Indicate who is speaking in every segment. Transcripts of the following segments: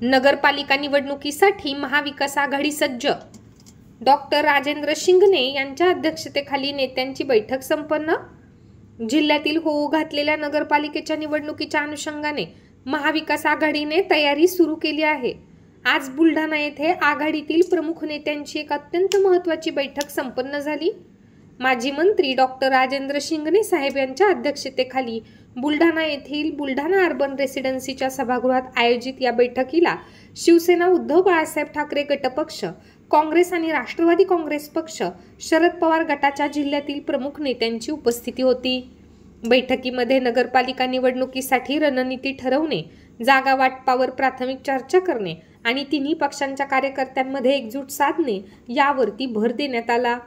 Speaker 1: नगरपालिका निवडणुकीसाठी महाविकास आघाडी सज्ज. डॉक्टर राजेंद्र शिंगणे यांच्या अध्यक्षतेखाली नेत्यांची बैठक संपन्न. जिल्ह्यातील होऊ घातलेल्या नगरपालिकेच्या निवडणुकीच्या अनुषंगाने महाविकास आघाडीने तयारी सुरू केली आहे. आज बुलढाणा येथे आघाडीतील प्रमुख नेत्यांची एक अत्यंत महत्त्वाची बैठक संपन्न झाली. माजी मंत्री डॉक्टर राजेंद्र शिंगणे साहेब यांच्या अध्यक्षतेखाली बुलढाणा येथील बुलढाणा अर्बन रेसिडेन्सीच्या सभागृहात आयोजित या बैठकीला शिवसेना उद्धव बाळासाहेब ठाकरे गटपक्ष, काँग्रेस आणि राष्ट्रवादी काँग्रेस पक्ष, शरद पवार गटाच्या जिल्ह्यातील प्रमुख नेत्यांची उपस्थिती होती. बैठकीमध्ये नगरपालिका निवडणुकीसाठी रणनीती ठरवणे, जागा वाटपावर प्राथमिक चर्चा करणे आणि तिन्ही पक्षांच्या कार्यकर्त्यांमध्ये एकजूट साधणे यावरती भर देण्यात आला.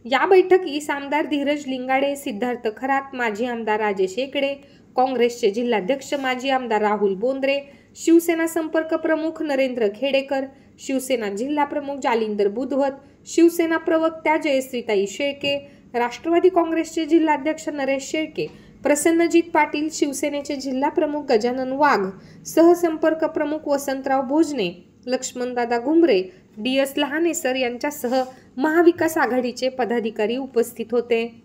Speaker 1: या बैठकीस आमदार धीरज लिंगाडे, सिद्धार्थ खरात, माजी आमदार राजेश एकड़े, काँग्रेसचे जिल्हाध्यक्ष माजी आमदार राहुल बोंद्रे, शिवसेना संपर्क प्रमुख नरेंद्र खेडेकर, शिवसेना जिल्हा प्रमुख जालिंदर बुधवत, शिवसेना प्रवक्त्या जयश्रीताई शेळके, राष्ट्रवादी काँग्रेसचे जिल्हाध्यक्ष नरेश शेळके, प्रसन्नजीत पाटील, शिवसेनेचे जिल्हा प्रमुख गजानन वाघ, सहसंपर्क प्रमुख वसंतराव भोजने, लक्ष्मणदादा घुमरे, DS लहानेसर यांच्यासह महाविकास आघाडीचे पदाधिकारी उपस्थित होते.